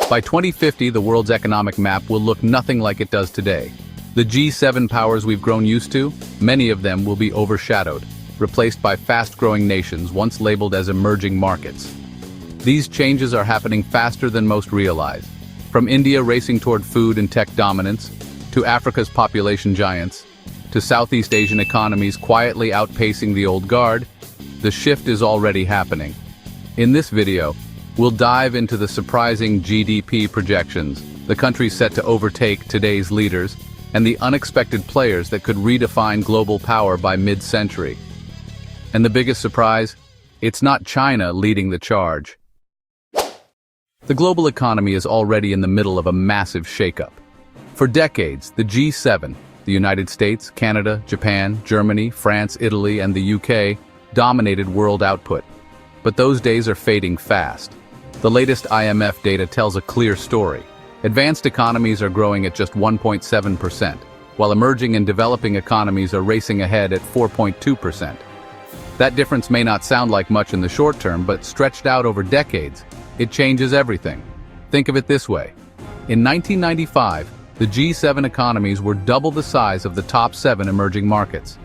By 2050, the world's economic map will look nothing like it does today. The G7 powers we've grown used to, many of them will be overshadowed, replaced by fast-growing nations once labeled as emerging markets. These changes are happening faster than most realize. From India racing toward food and tech dominance, to Africa's population giants, to Southeast Asian economies quietly outpacing the old guard, the shift is already happening. In this video, we'll dive into the surprising GDP projections, the countries set to overtake today's leaders, and the unexpected players that could redefine global power by mid-century. And the biggest surprise? It's not China leading the charge. The global economy is already in the middle of a massive shakeup. For decades, the G7, the United States, Canada, Japan, Germany, France, Italy, and the UK, dominated world output. But those days are fading fast. The latest IMF data tells a clear story. Advanced economies are growing at just 1.7%, while emerging and developing economies are racing ahead at 4.2%. That difference may not sound like much in the short term, but stretched out over decades, it changes everything. Think of it this way. In 1995, the G7 economies were double the size of the top 7 emerging markets.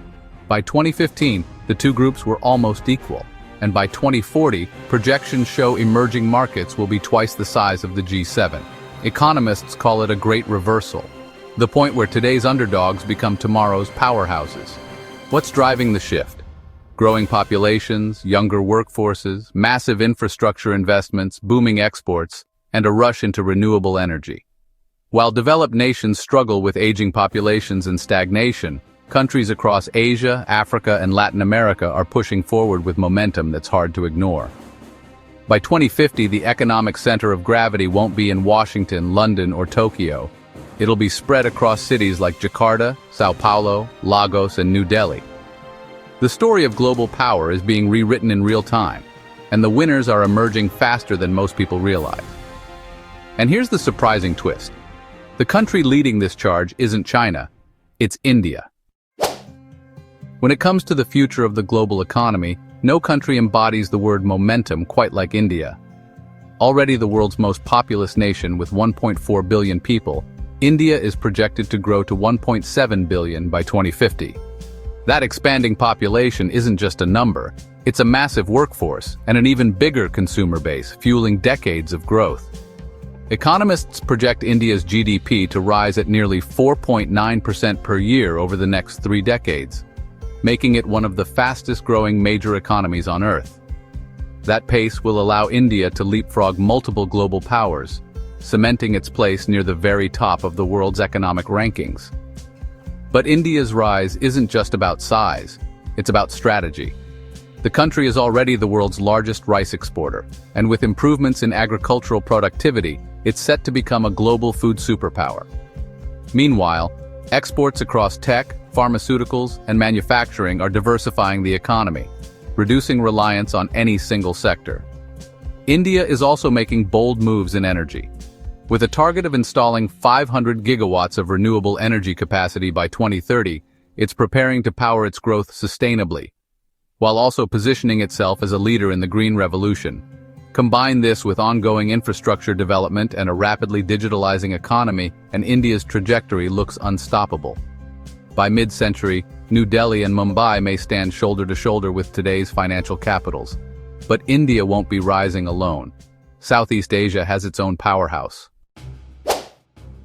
By 2015, the two groups were almost equal, and by 2040, projections show emerging markets will be twice the size of the G7. Economists call it a great reversal, the point where today's underdogs become tomorrow's powerhouses. What's driving the shift? Growing populations, younger workforces, massive infrastructure investments, booming exports, and a rush into renewable energy. While developed nations struggle with aging populations and stagnation, countries across Asia, Africa, and Latin America are pushing forward with momentum that's hard to ignore. By 2050, the economic center of gravity won't be in Washington, London, or Tokyo. It'll be spread across cities like Jakarta, Sao Paulo, Lagos, and New Delhi. The story of global power is being rewritten in real time, and the winners are emerging faster than most people realize. And here's the surprising twist. The country leading this charge isn't China, it's India. When it comes to the future of the global economy, no country embodies the word momentum quite like India. Already the world's most populous nation with 1.4 billion people, India is projected to grow to 1.7 billion by 2050. That expanding population isn't just a number, it's a massive workforce and an even bigger consumer base fueling decades of growth. Economists project India's GDP to rise at nearly 4.9% per year over the next 3 decades, making it one of the fastest-growing major economies on Earth. That pace will allow India to leapfrog multiple global powers, cementing its place near the very top of the world's economic rankings. But India's rise isn't just about size, it's about strategy. The country is already the world's largest rice exporter, and with improvements in agricultural productivity, it's set to become a global food superpower. Meanwhile, exports across tech, pharmaceuticals, and manufacturing are diversifying the economy, reducing reliance on any single sector. India is also making bold moves in energy. With a target of installing 500 gigawatts of renewable energy capacity by 2030, it's preparing to power its growth sustainably, while also positioning itself as a leader in the green revolution. Combine this with ongoing infrastructure development and a rapidly digitalizing economy, and India's trajectory looks unstoppable. By mid-century, New Delhi and Mumbai may stand shoulder to shoulder with today's financial capitals. But India won't be rising alone. Southeast Asia has its own powerhouse.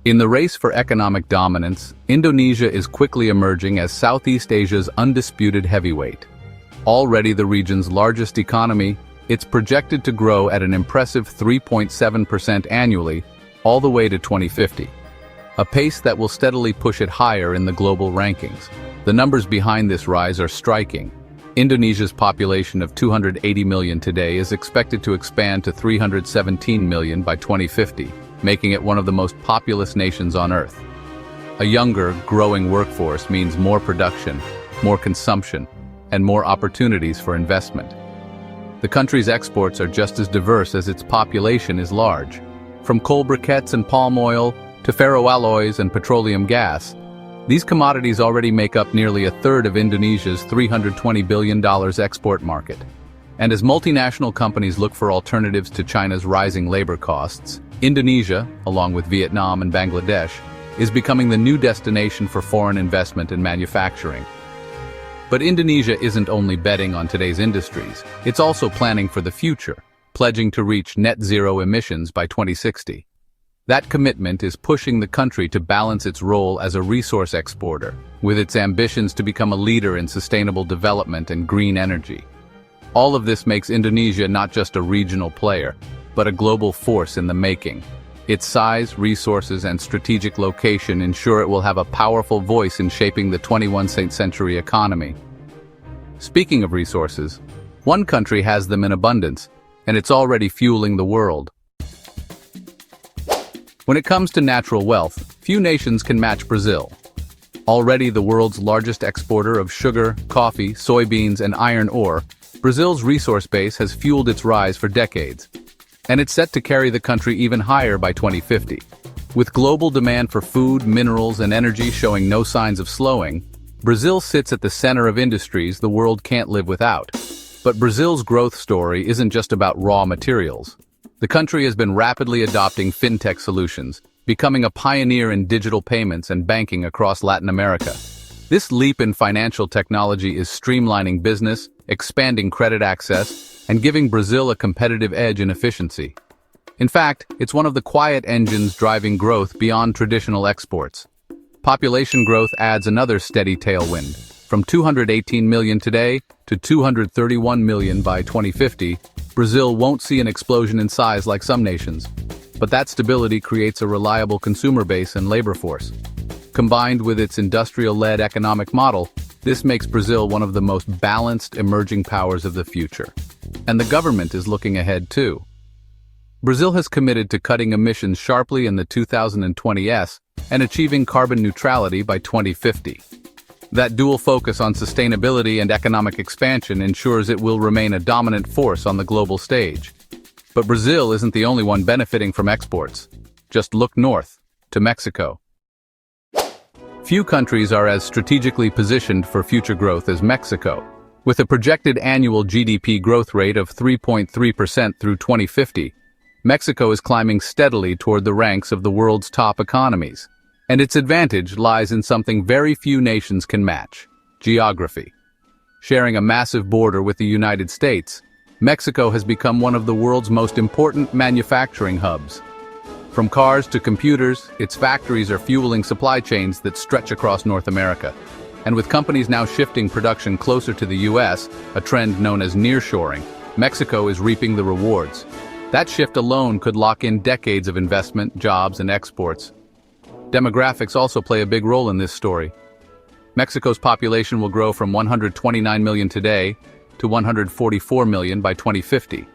In the race for economic dominance, Indonesia is quickly emerging as Southeast Asia's undisputed heavyweight. Already the region's largest economy, it's projected to grow at an impressive 3.7% annually, all the way to 2050. A pace that will steadily push it higher in the global rankings. The numbers behind this rise are striking. Indonesia's population of 280 million today is expected to expand to 317 million by 2050, making it one of the most populous nations on Earth. A younger, growing workforce means more production, more consumption, and more opportunities for investment. The country's exports are just as diverse as its population is large. From coal briquettes and palm oil to ferroalloys and petroleum gas, these commodities already make up nearly a third of Indonesia's $320 billion export market. And as multinational companies look for alternatives to China's rising labor costs, Indonesia, along with Vietnam and Bangladesh, is becoming the new destination for foreign investment and manufacturing. But Indonesia isn't only betting on today's industries, it's also planning for the future, pledging to reach net zero emissions by 2060. That commitment is pushing the country to balance its role as a resource exporter, with its ambitions to become a leader in sustainable development and green energy. All of this makes Indonesia not just a regional player, but a global force in the making. Its size, resources, and strategic location ensure it will have a powerful voice in shaping the 21st century economy. Speaking of resources, one country has them in abundance, and it's already fueling the world. When it comes to natural wealth, few nations can match Brazil. Already the world's largest exporter of sugar, coffee, soybeans, and iron ore, Brazil's resource base has fueled its rise for decades. And it's set to carry the country even higher by 2050. With global demand for food, minerals, and energy showing no signs of slowing, Brazil sits at the center of industries the world can't live without. But Brazil's growth story isn't just about raw materials. The country has been rapidly adopting fintech solutions, becoming a pioneer in digital payments and banking across Latin America. This leap in financial technology is streamlining business, expanding credit access, and giving Brazil a competitive edge in efficiency. In fact, it's one of the quiet engines driving growth beyond traditional exports. Population growth adds another steady tailwind. From 218 million today to 231 million by 2050, Brazil won't see an explosion in size like some nations. But that stability creates a reliable consumer base and labor force. Combined with its industrial-led economic model, this makes Brazil one of the most balanced emerging powers of the future. And the government is looking ahead too. Brazil has committed to cutting emissions sharply in the 2020s and achieving carbon neutrality by 2050. That dual focus on sustainability and economic expansion ensures it will remain a dominant force on the global stage. But Brazil isn't the only one benefiting from exports. Just look north, to Mexico. Few countries are as strategically positioned for future growth as Mexico. With a projected annual GDP growth rate of 3.3% through 2050, Mexico is climbing steadily toward the ranks of the world's top economies. And its advantage lies in something very few nations can match: geography. Sharing a massive border with the United States, Mexico has become one of the world's most important manufacturing hubs. From cars to computers, its factories are fueling supply chains that stretch across North America. And with companies now shifting production closer to the US, a trend known as nearshoring, Mexico is reaping the rewards. That shift alone could lock in decades of investment, jobs, and exports. Demographics also play a big role in this story. Mexico's population will grow from 129 million today to 144 million by 2050,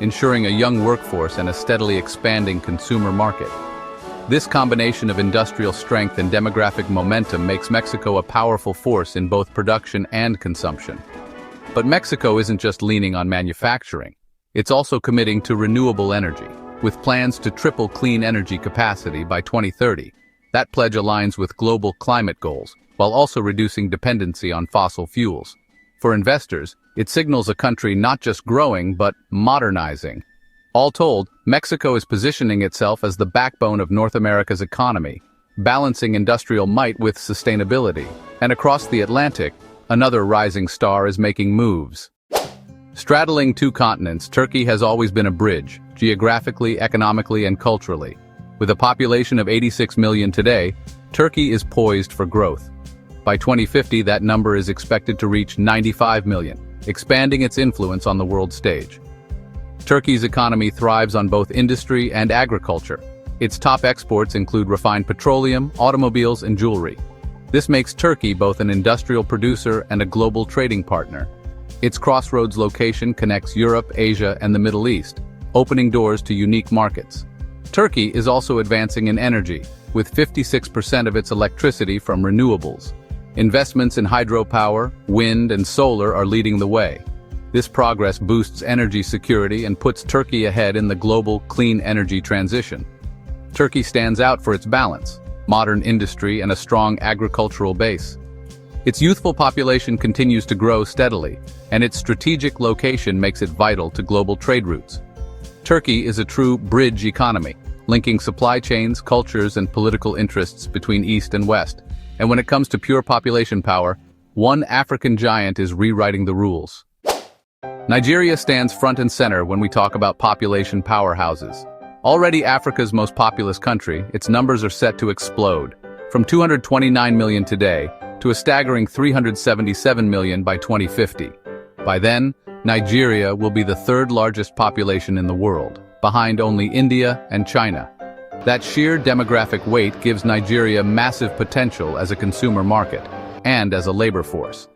ensuring a young workforce and a steadily expanding consumer market. This combination of industrial strength and demographic momentum makes Mexico a powerful force in both production and consumption. But Mexico isn't just leaning on manufacturing. It's also committing to renewable energy, with plans to triple clean energy capacity by 2030. That pledge aligns with global climate goals, while also reducing dependency on fossil fuels. For investors, it signals a country not just growing, but modernizing. All told, Mexico is positioning itself as the backbone of North America's economy, balancing industrial might with sustainability. And across the Atlantic, another rising star is making moves. Straddling two continents, Turkey has always been a bridge, geographically, economically, and culturally. With a population of 86 million today, Turkey is poised for growth. By 2050, that number is expected to reach 95 million, expanding its influence on the world stage. Turkey's economy thrives on both industry and agriculture. Its top exports include refined petroleum, automobiles, and jewelry. This makes Turkey both an industrial producer and a global trading partner. Its crossroads location connects Europe, Asia, and the Middle East, opening doors to unique markets. Turkey is also advancing in energy, with 56% of its electricity from renewables. Investments in hydropower, wind, and solar are leading the way. This progress boosts energy security and puts Turkey ahead in the global clean energy transition. Turkey stands out for its balance, modern industry, and a strong agricultural base. Its youthful population continues to grow steadily, and its strategic location makes it vital to global trade routes. Turkey is a true bridge economy, linking supply chains, cultures, and political interests between East and West. And when it comes to pure population power, one African giant is rewriting the rules. Nigeria stands front and center when we talk about population powerhouses. Already Africa's most populous country, its numbers are set to explode, from 229 million today to a staggering 377 million by 2050. By then, Nigeria will be the third largest population in the world, behind only India and China. That sheer demographic weight gives Nigeria massive potential as a consumer market and as a labor force.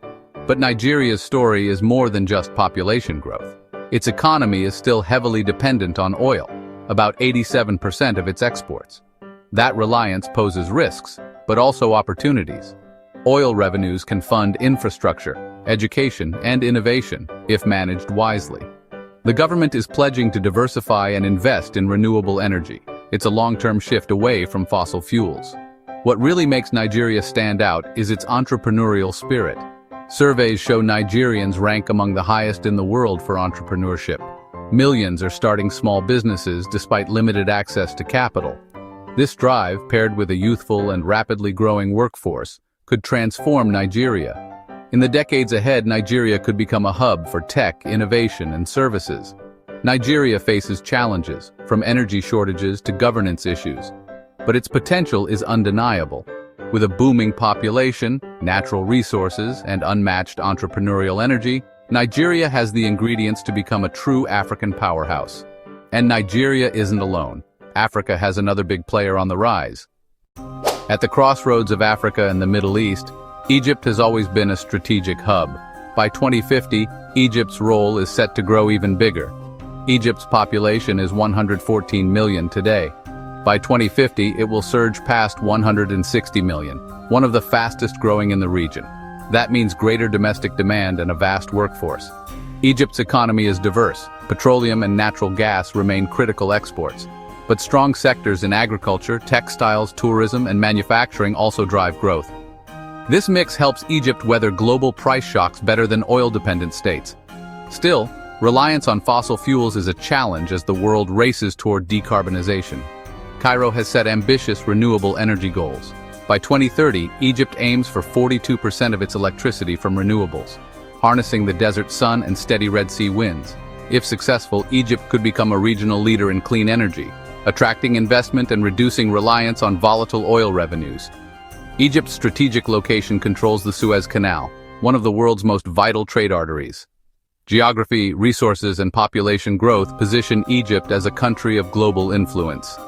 But Nigeria's story is more than just population growth. Its economy is still heavily dependent on oil, about 87% of its exports. That reliance poses risks, but also opportunities. Oil revenues can fund infrastructure, education, and innovation, if managed wisely. The government is pledging to diversify and invest in renewable energy. It's a long-term shift away from fossil fuels. What really makes Nigeria stand out is its entrepreneurial spirit. Surveys show Nigerians rank among the highest in the world for entrepreneurship. Millions are starting small businesses despite limited access to capital. This drive, paired with a youthful and rapidly growing workforce, could transform Nigeria. In the decades ahead, Nigeria could become a hub for tech, innovation, and services. Nigeria faces challenges, from energy shortages to governance issues. But its potential is undeniable. With a booming population, natural resources, and unmatched entrepreneurial energy, Nigeria has the ingredients to become a true African powerhouse. And Nigeria isn't alone. Africa has another big player on the rise. At the crossroads of Africa and the Middle East, Egypt has always been a strategic hub. By 2050, Egypt's role is set to grow even bigger. Egypt's population is 114 million today. By 2050, it will surge past 160 million, one of the fastest growing in the region. That means greater domestic demand and a vast workforce. Egypt's economy is diverse. Petroleum and natural gas remain critical exports. But strong sectors in agriculture, textiles, tourism, and manufacturing also drive growth. This mix helps Egypt weather global price shocks better than oil-dependent states. Still, reliance on fossil fuels is a challenge as the world races toward decarbonization. Cairo has set ambitious renewable energy goals. By 2030, Egypt aims for 42% of its electricity from renewables, harnessing the desert sun and steady Red Sea winds. If successful, Egypt could become a regional leader in clean energy, attracting investment and reducing reliance on volatile oil revenues. Egypt's strategic location controls the Suez Canal, one of the world's most vital trade arteries. Geography, resources, and population growth position Egypt as a country of global influence.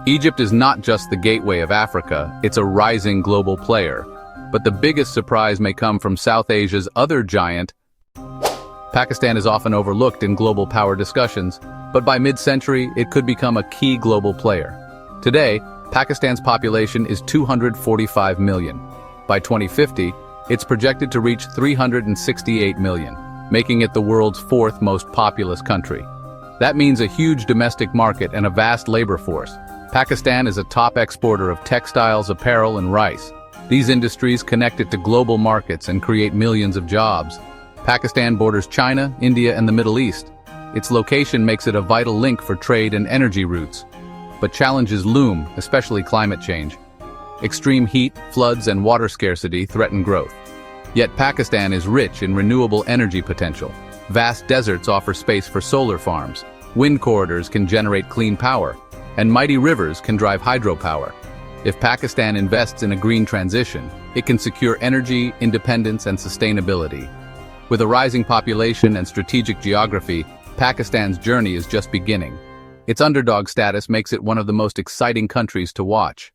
Egypt is not just the gateway of Africa, it's a rising global player. But the biggest surprise may come from South Asia's other giant. Pakistan is often overlooked in global power discussions, but by mid-century, it could become a key global player. Today, Pakistan's population is 245 million. By 2050, it's projected to reach 368 million, making it the world's fourth most populous country. That means a huge domestic market and a vast labor force. Pakistan is a top exporter of textiles, apparel, and rice. These industries connect it to global markets and create millions of jobs. Pakistan borders China, India, and the Middle East. Its location makes it a vital link for trade and energy routes. But challenges loom, especially climate change. Extreme heat, floods, and water scarcity threaten growth. Yet Pakistan is rich in renewable energy potential. Vast deserts offer space for solar farms. Wind corridors can generate clean power, and mighty rivers can drive hydropower. If Pakistan invests in a green transition, it can secure energy, independence, and sustainability. With a rising population and strategic geography, Pakistan's journey is just beginning. Its underdog status makes it one of the most exciting countries to watch.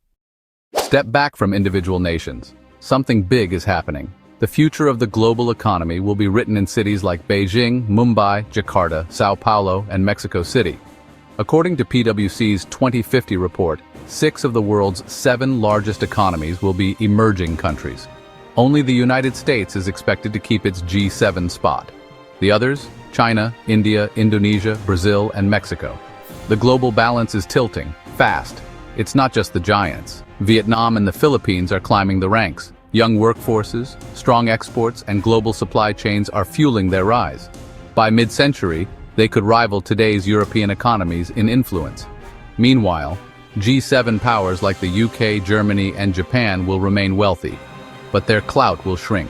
Step back from individual nations. Something big is happening. The future of the global economy will be written in cities like Beijing, Mumbai, Jakarta, Sao Paulo, and Mexico City. According to PwC's 2050 report, 6 of the world's 7 largest economies will be emerging countries. Only the United States is expected to keep its G7 spot. The others, China, India, Indonesia, Brazil, and Mexico. The global balance is tilting, fast. It's not just the giants. Vietnam and the Philippines are climbing the ranks. Young workforces, strong exports, and global supply chains are fueling their rise. By mid-century, they could rival today's European economies in influence. Meanwhile, G7 powers like the UK, Germany, and Japan will remain wealthy, but their clout will shrink.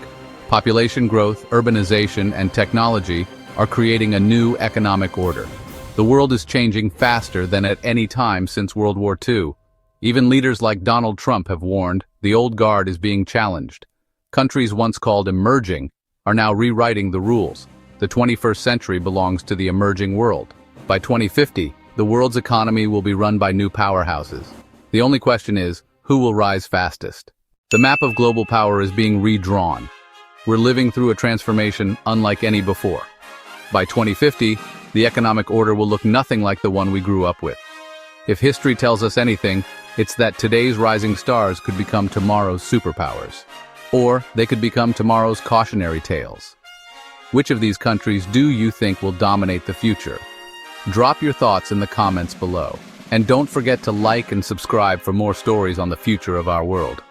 Population growth, urbanization, and technology are creating a new economic order. The world is changing faster than at any time since World War II. Even leaders like Donald Trump have warned the old guard is being challenged. Countries once called emerging are now rewriting the rules. The 21st century belongs to the emerging world. By 2050, the world's economy will be run by new powerhouses. The only question is, who will rise fastest? The map of global power is being redrawn. We're living through a transformation unlike any before. By 2050, the economic order will look nothing like the one we grew up with. If history tells us anything, it's that today's rising stars could become tomorrow's superpowers. Or they could become tomorrow's cautionary tales. Which of these countries do you think will dominate the future? Drop your thoughts in the comments below. And don't forget to like and subscribe for more stories on the future of our world.